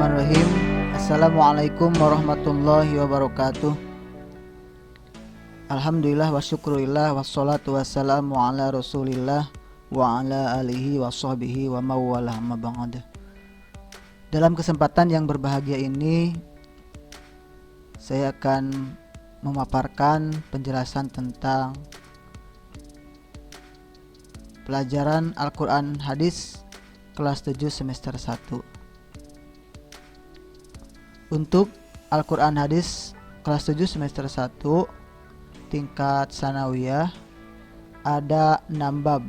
Bismillahirrahmanirrahim. Assalamualaikum warahmatullahi wabarakatuh. Alhamdulillah wa syukurillah wassalatu wassalamu ala rasulillah wa ala alihi wa sahbihi wa mawalah amma ba'd. Dalam kesempatan yang berbahagia ini, saya akan memaparkan penjelasan tentang pelajaran Al-Quran Hadis kelas 7 semester 1. Untuk Al-Quran Hadis kelas 7 semester 1 tingkat sanawiyah ada 6 bab.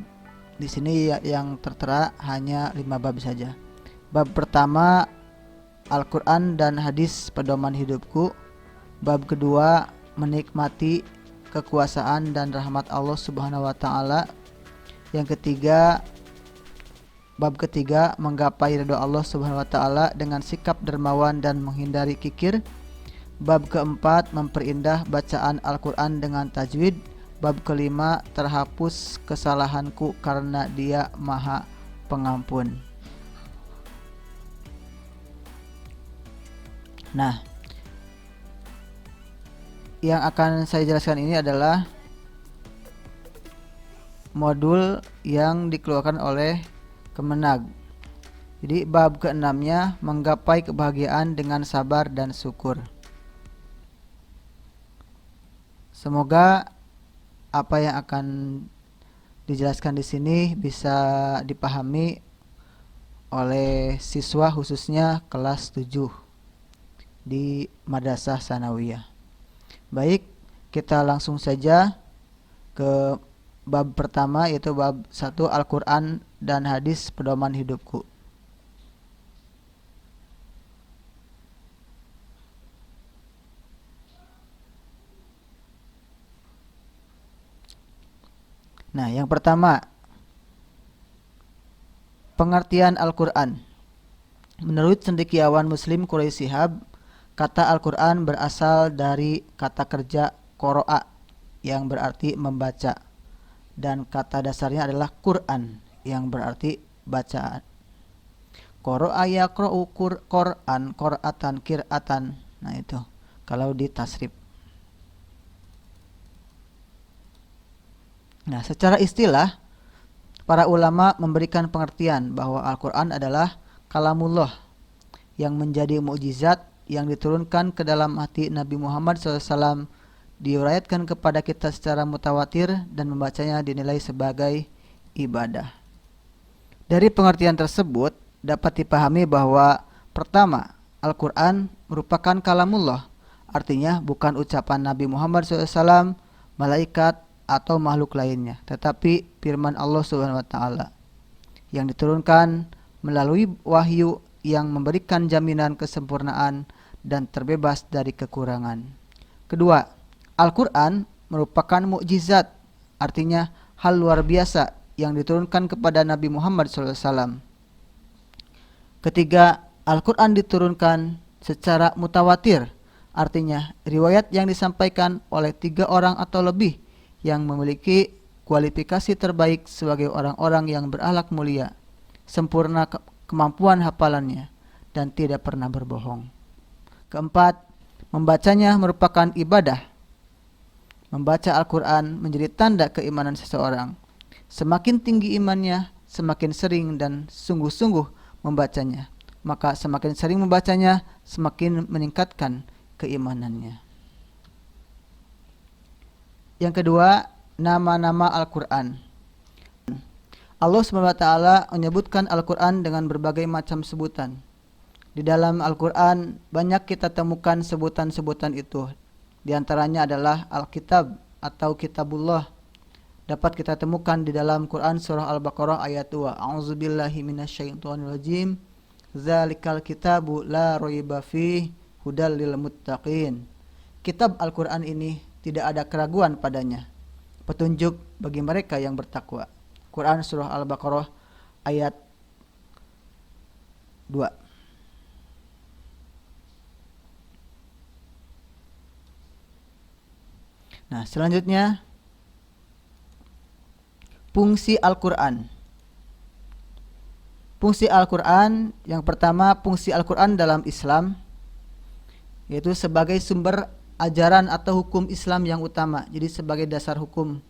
Di sini yang tertera hanya 5 bab saja. Bab pertama, Al-Quran dan Hadis Pedoman Hidupku. Bab kedua, menikmati kekuasaan dan rahmat Allah Subhanahu wa taala. Yang ketiga, bab ketiga, menggapai ridha Allah Subhanahu wa taala dengan sikap dermawan dan menghindari kikir. Bab keempat, memperindah bacaan Al-Quran dengan tajwid. Bab kelima, terhapus kesalahanku karena Dia Maha Pengampun. Nah, yang akan saya jelaskan ini adalah modul yang dikeluarkan oleh Kemenag. Jadi bab keenamnya, menggapai kebahagiaan dengan sabar dan syukur. Semoga apa yang akan dijelaskan di sini bisa dipahami oleh siswa khususnya kelas 7 di Madrasah Sanawiyah. Baik, kita langsung saja ke bab pertama, yaitu bab 1, Al-Quran dan Hadis Pedoman Hidupku. Nah, yang pertama, pengertian Al-Quran. Menurut cendekiawan Muslim Quraisy Shihab, kata Al-Quran berasal dari kata kerja qoro'a yang berarti membaca, dan kata dasarnya adalah Quran yang berarti bacaan. Qoro'a yaqra'u Qur'an, qira'atan, qira'atan. Nah itu kalau di tasrif. Nah, secara istilah, para ulama memberikan pengertian bahwa Al-Quran adalah kalamullah yang menjadi mukjizat yang diturunkan ke dalam hati Nabi Muhammad SAW, diuriatkan kepada kita secara mutawatir, dan membacanya dinilai sebagai ibadah. Dari pengertian tersebut dapat dipahami bahwa pertama, Al-Quran merupakan kalamullah, artinya bukan ucapan Nabi Muhammad SAW, malaikat, atau makhluk lainnya, tetapi firman Allah Subhanahu wa taala yang diturunkan melalui wahyu yang memberikan jaminan kesempurnaan dan terbebas dari kekurangan. Kedua, Al-Quran merupakan mukjizat, artinya hal luar biasa yang diturunkan kepada Nabi Muhammad SAW. Ketiga, Al-Quran diturunkan secara mutawatir, artinya riwayat yang disampaikan oleh 3 orang atau lebih yang memiliki kualifikasi terbaik sebagai orang-orang yang berakhlak mulia, sempurna kemampuan hafalannya, dan tidak pernah berbohong. Keempat, membacanya merupakan ibadah. Membaca Al-Quran menjadi tanda keimanan seseorang. Semakin tinggi imannya, semakin sering dan sungguh-sungguh membacanya. Maka semakin sering membacanya, semakin meningkatkan keimanannya. Yang kedua, nama-nama Al-Quran. Allah SWT menyebutkan Al-Quran dengan berbagai macam sebutan. Di dalam Al-Quran banyak kita temukan sebutan-sebutan itu. Di antaranya adalah Al-Kitab atau Kitabullah. Dapat kita temukan di dalam Quran surah Al-Baqarah ayat 2. A'udzubillahi minasyaitonirrajim. Zalikal kitabu la raiba fihi hudal lil muttaqin. Kitab Al-Quran ini tidak ada keraguan padanya, petunjuk bagi mereka yang bertakwa. Quran surah Al-Baqarah ayat 2. Nah, selanjutnya fungsi Al-Quran. Fungsi Al-Quran, yang pertama fungsi Al-Quran dalam Islam, yaitu sebagai sumber ajaran atau hukum Islam yang utama, jadi sebagai dasar hukum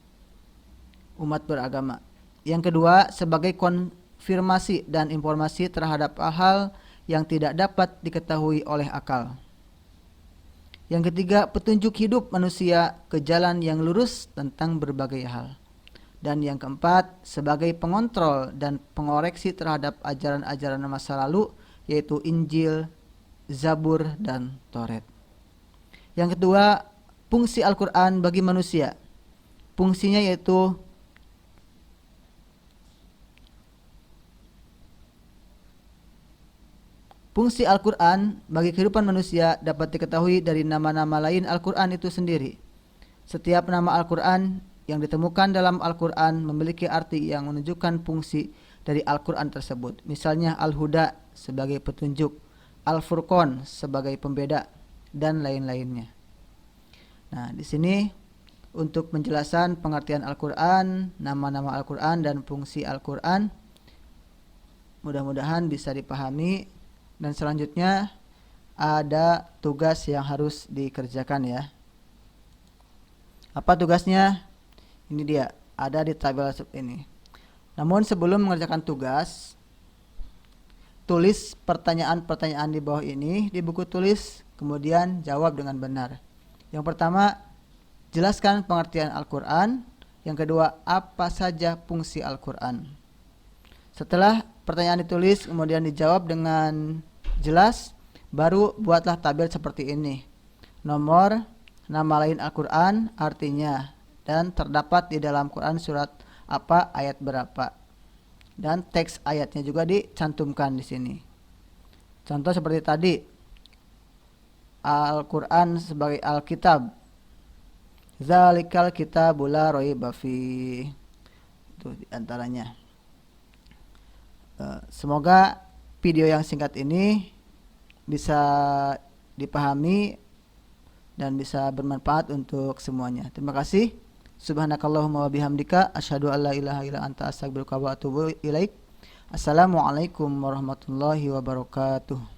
umat beragama. Yang kedua, sebagai konfirmasi dan informasi terhadap hal-hal yang tidak dapat diketahui oleh akal. Yang ketiga, petunjuk hidup manusia ke jalan yang lurus tentang berbagai hal. Dan yang keempat, sebagai pengontrol dan pengoreksi terhadap ajaran-ajaran masa lalu, yaitu Injil, Zabur, dan Toret. Yang kedua, fungsi Al-Quran bagi manusia. Fungsinya yaitu fungsi Al-Quran bagi kehidupan manusia dapat diketahui dari nama-nama lain Al-Quran itu sendiri. Setiap nama Al-Quran yang ditemukan dalam Al-Quran memiliki arti yang menunjukkan fungsi dari Al-Quran tersebut. Misalnya Al-Huda sebagai petunjuk, Al-Furqan sebagai pembeda, dan lain-lainnya. Nah, di sini untuk penjelasan pengertian Al-Quran, nama-nama Al-Quran, dan fungsi Al-Quran, mudah-mudahan bisa dipahami. Dan selanjutnya ada tugas yang harus dikerjakan ya. Apa tugasnya? Ini dia, ada di tabel ini. Namun sebelum mengerjakan tugas, tulis pertanyaan-pertanyaan di bawah ini di buku tulis, kemudian jawab dengan benar. Yang pertama, jelaskan pengertian Al-Quran. Yang kedua, apa saja fungsi Al-Quran. Setelah pertanyaan ditulis kemudian dijawab dengan jelas, baru buatlah tabel seperti ini. Nomor, nama lain Al-Quran, artinya, dan terdapat di dalam Quran surat apa, ayat berapa. Dan teks ayatnya juga dicantumkan di sini. Contoh seperti tadi, Al-Quran sebagai Alkitab. Zalikal kitabul la raiba fi. Itu diantaranya. Semoga video yang singkat ini bisa dipahami dan bisa bermanfaat untuk semuanya. Terima kasih. Subhanakallahumma wa bihamdika asyhadu an la ilaha illa anta astaghfiruka wa atubu ilaik. Assalamualaikum warahmatullahi wabarakatuh.